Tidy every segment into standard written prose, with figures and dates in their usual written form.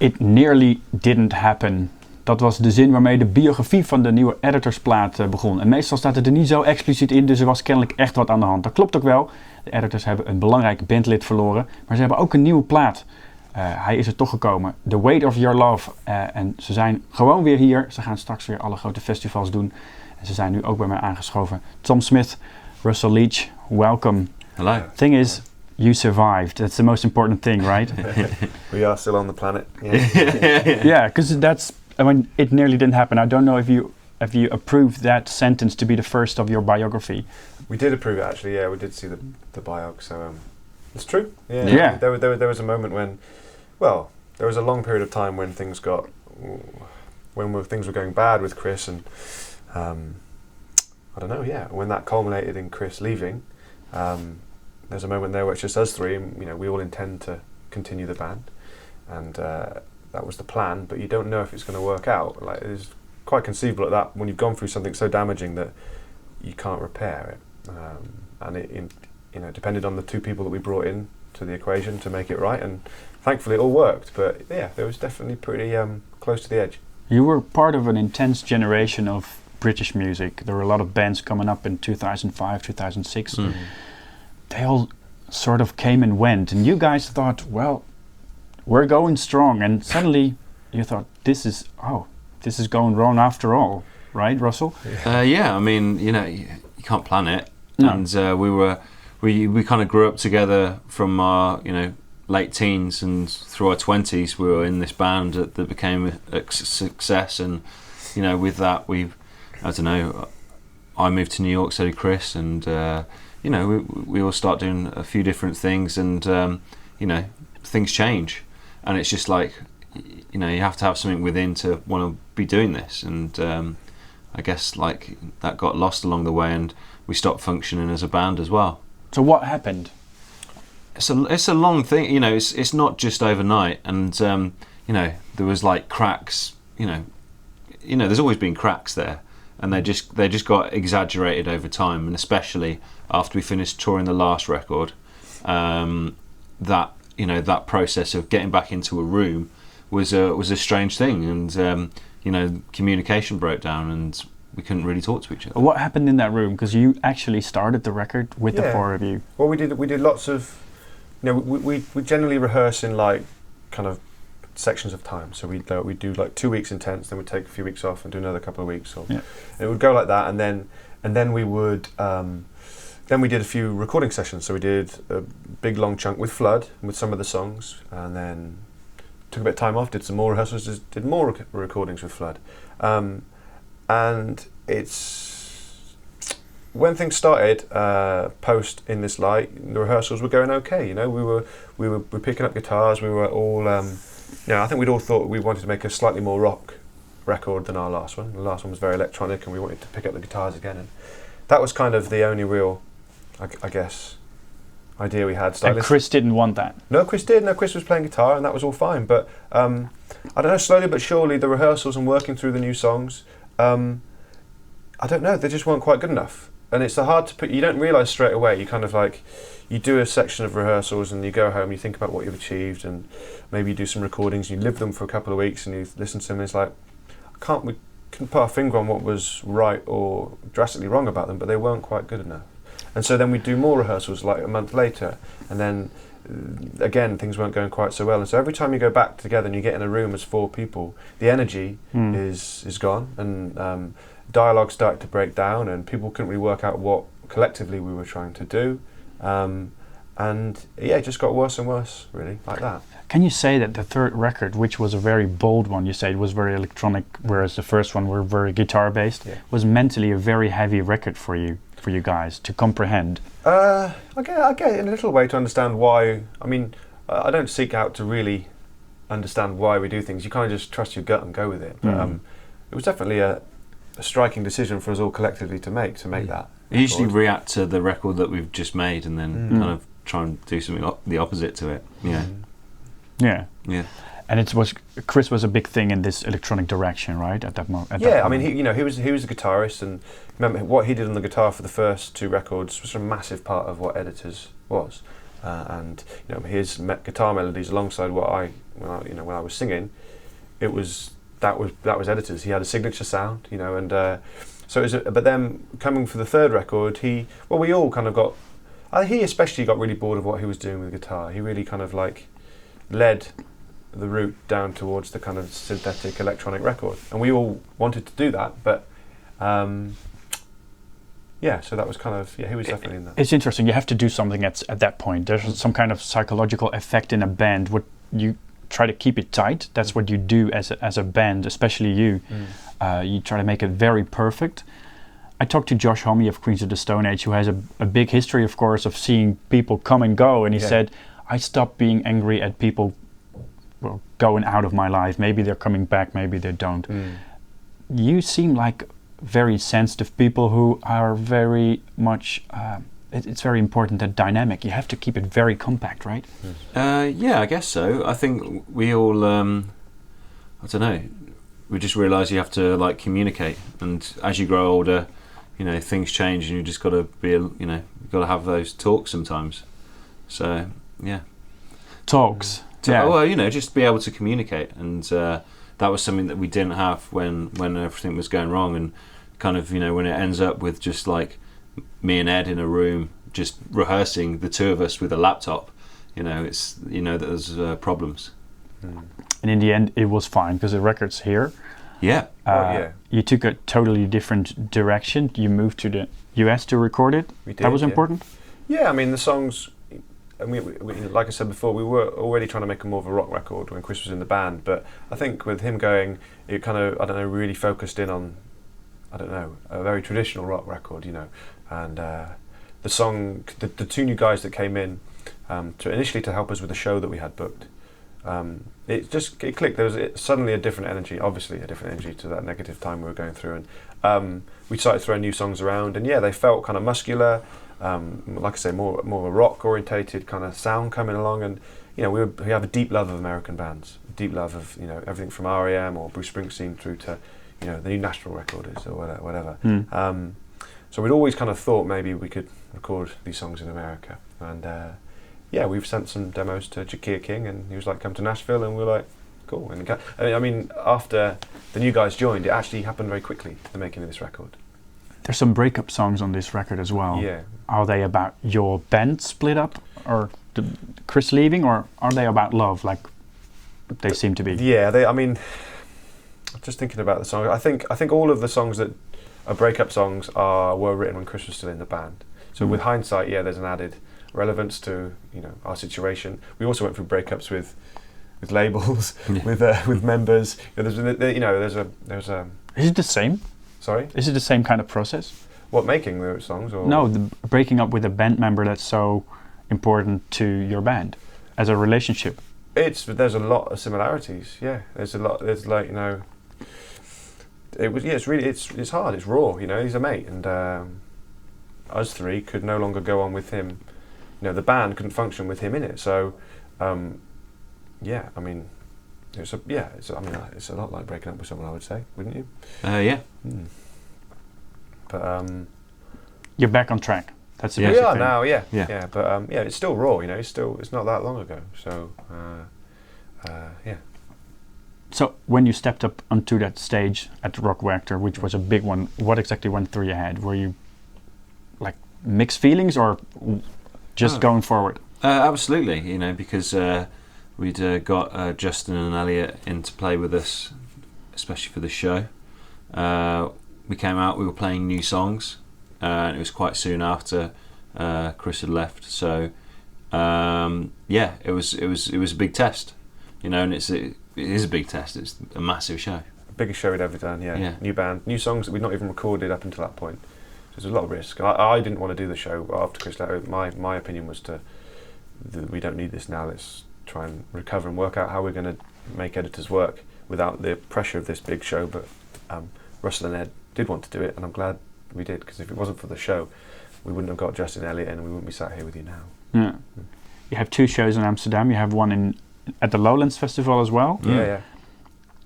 It nearly didn't happen. Dat was de zin waarmee de biografie van de nieuwe editorsplaat begon. En meestal staat het er niet zo expliciet in, dus er was kennelijk echt wat aan de hand. Dat klopt ook wel. De editors hebben een belangrijk bandlid verloren, maar ze hebben ook een nieuwe plaat. Hij is er toch gekomen. The Weight of Your Love. En ze zijn gewoon weer hier. Ze gaan straks weer alle grote festivals doen. En ze zijn nu ook bij mij aangeschoven. Tom Smith, Russell Leetch, welcome. Hello. Thing is, you survived. That's the most important thing, right? We are still on the planet. Yeah, because it nearly didn't happen. I don't know if you approved that sentence to be the first of your biography. We did approve it, actually. Yeah, we did see the biog. So it's true. Yeah. There was a moment when, well, there was a long period of time when things were going bad with Chris, and I don't know. Yeah, when that culminated in Chris leaving, there's a moment there where it's just us three, and we all intend to continue the band, and that was the plan. But you don't know if it's going to work out. Like, it's quite conceivable at that when you've gone through something so damaging that you can't repair it, and it depended on the two people that we brought in to the equation to make it right, and thankfully it all worked. But yeah, it was definitely pretty close to the edge. You were part of an intense generation of British music. There were a lot of bands coming up in 2005, 2006. Mm. They all sort of came and went, and you guys thought, well, we're going strong, and suddenly you thought, this is going wrong after all, right, Russell? Yeah, I mean, you can't plan it. No. And we kind of grew up together from our late teens, and through our 20s we were in this band that became a success. And with that I moved to New York, so did Chris, and we all start doing a few different things, and things change, and it's just like you have to have something within to want to be doing this, and I guess like that got lost along the way, and we stopped functioning as a band as well. So what happened? It's a long thing, it's not just overnight, and there was like cracks, there's always been cracks there, and they just got exaggerated over time, and especially after we finished touring the last record, that process of getting back into a room was a strange thing, and communication broke down, and we couldn't really talk to each other. What happened in that room? Because you actually started the record with the four of you. Well, we did lots of, we generally rehearse in like kind of sections of time. So we do like 2 weeks intense, then we'd take a few weeks off and do another couple of weeks. And it would go like that, and then we would. Then we did a few recording sessions. So we did a big long chunk with Flood, with some of the songs, and then took a bit of time off, did some more rehearsals, did more recordings with Flood. And it's when things started post In This Light, the rehearsals were going okay. We were picking up guitars. We were all I think we'd all thought we wanted to make a slightly more rock record than our last one. The last one was very electronic, and we wanted to pick up the guitars again, and that was kind of the only real, I guess, idea we had. And Chris didn't want that. No, Chris did. No, Chris was playing guitar, and that was all fine. But I don't know, slowly but surely, the rehearsals and working through the new songs, I don't know, they just weren't quite good enough. And it's hard to put, you don't realise straight away. You kind of like, you do a section of rehearsals and you go home, you think about what you've achieved, and maybe you do some recordings, and you live them for a couple of weeks, and you listen to them, and it's like, we couldn't put our finger on what was right or drastically wrong about them, but they weren't quite good enough. And so then we do more rehearsals like a month later, and then again things weren't going quite so well. And so every time you go back together and you get in a room as four people, the energy is gone, and dialogue started to break down, and people couldn't really work out what collectively we were trying to do. And it just got worse and worse, really, like that. Can you say that the third record, which was a very bold one, you said it was very electronic, whereas the first one were very guitar-based, was mentally a very heavy record for you guys to comprehend? I get it in a little way to understand why. I mean, I don't seek out to really understand why we do things. You kind of just trust your gut and go with it. But it was definitely a striking decision for us all collectively to make that. I usually react to the record that we've just made, and then kind of try and do something the opposite to it. Yeah. And Chris was a big thing in this electronic direction, right? At that moment. I mean, he was a guitarist, and remember what he did on the guitar for the first two records was a massive part of what Editors was. and his guitar melodies alongside when I was singing, that was editors. He had a signature sound, and so it was. But then coming for the third record, we all kind of got. He especially got really bored of what he was doing with the guitar. He really kind of like led the route down towards the kind of synthetic electronic record, and we all wanted to do that, but so that was kind of he was definitely in that. It's interesting. You have to do something at that point. There's some kind of psychological effect in a band. What you try to keep it tight. That's what you do as a band, especially you. You try to make it very perfect. I talked to Josh Homme of Queens of the Stone Age, who has a big history, of course, of seeing people come and go, and he said, I stopped being angry at people going out of my life. Maybe they're coming back, maybe they don't. You seem like very sensitive people who are very much it's very important, that dynamic. You have to keep it very compact, right? I guess so. I think we all I don't know, we just realise you have to like communicate, and as you grow older, things change, and you just got to be you've got to have those talks sometimes. So talks. Just be able to communicate, and that was something that we didn't have when everything was going wrong, and kind of when it ends up with just like me and Ed in a room just rehearsing, the two of us with a laptop, it's that there's problems. And in the end, it was fine because the record's here. Yeah. You took a totally different direction. You moved to the US to record it. We did, that was important. Yeah, I mean the songs. I mean, like I said before, we were already trying to make a more of a rock record when Chris was in the band. But I think with him going, it kind of really focused in on a very traditional rock record, and the song, the two new guys that came in initially to help us with the show that we had booked. It clicked. There was suddenly a different energy, to that negative time we were going through, and we started throwing new songs around, and they felt kind of muscular, like I say, more of a rock orientated kind of sound coming along, and we have a deep love of American bands, a deep love of everything from R.E.M. or Bruce Springsteen through to the new Nashville record is or whatever. So we'd always kind of thought maybe we could record these songs in America, and we've sent some demos to Jakia King, and he was like, come to Nashville, and we were like, cool. And I mean, after the new guys joined, it actually happened very quickly, the making of this record. There's some breakup songs on this record as well. Yeah. Are they about your band split up, or Chris leaving, or are they about love, like they seem to be? Yeah, I'm just thinking about the song. I think all of the songs that are breakup songs were written when Chris was still in the band. So with hindsight, there's an added relevance to our situation. We also went through breakups with labels, with members. There's a. Is it the same? Sorry? Is it the same kind of process? What, making the songs? Or? No, breaking up with a band member that's so important to your band as a relationship. There's a lot of similarities. Yeah, there's a lot. There's like it was. Yeah, it's hard. It's raw. He's a mate, and us three could no longer go on with him. The band couldn't function with him in it. So, I mean, it's a lot like breaking up with someone, I would say, wouldn't you? Yeah. But you're back on track. That's the we basic are thing. now, yeah. But it's still raw. It's not that long ago. So, yeah. So when you stepped up onto that stage at Rock Vector, which was a big one, what exactly went through your head? Were you like mixed feelings, or just going forward? Absolutely, because we'd got Justin and Elliot in to play with us, especially for the show. We came out, we were playing new songs, and it was quite soon after Chris had left. So it was a big test, and it is a big test. It's a massive show. Biggest show we'd ever done. Yeah. New band, new songs that we'd not even recorded up until that point. So there's a lot of risk. I didn't want to do the show after Chris left. My opinion was we don't need this now. Let's try and recover and work out how we're going to make editors work without the pressure of this big show. But Russell and Ed did want to do it, and I'm glad we did, because if it wasn't for the show, we wouldn't have got Justin Elliott in, and we wouldn't be sat here with you now. Yeah. You have 2 shows in Amsterdam. You have one at the Lowlands Festival as well. Yeah.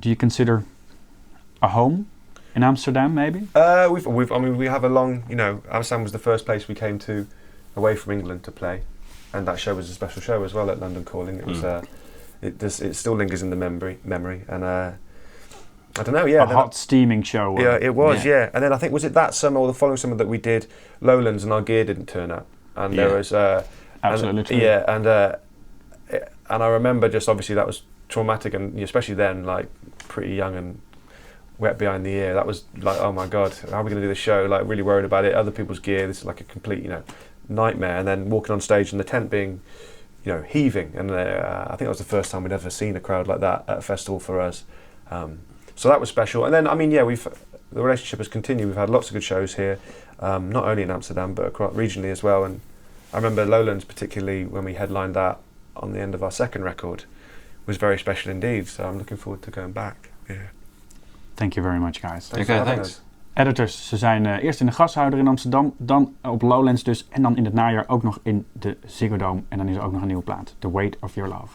Do you consider a home in Amsterdam, maybe? We have a long. Amsterdam was the first place we came to away from England to play. and that show was a special show as well at London Calling. It was it still lingers in the memory, and I don't know, a hot steaming show. Yeah, it was, yeah. And then I think, was it that summer or the following summer that we did Lowlands and our gear didn't turn up, and there was absolutely true. Yeah, and I remember just obviously that was traumatic, and especially then, like pretty young and wet behind the ear. That was like, oh my god, how are we going to do the show? Like really worried about it. Other people's gear. This is like a complete, nightmare. And then walking on stage and the tent being, heaving. And I think that was the first time we'd ever seen a crowd like that at a festival for us. So that was special. And then, the relationship has continued. We've had lots of good shows here, not only in Amsterdam, but across regionally as well. And I remember Lowlands, particularly when we headlined that on the end of our second record, was very special indeed. So I'm looking forward to going back. Yeah. Thank you very much, guys. Thanks. Editors, ze zijn eerst in de Gashouder in Amsterdam, dan op Lowlands dus, en dan in het najaar ook nog in de Ziggo Dome. En dan is er ook nog een nieuwe plaat, The Weight of Your Love.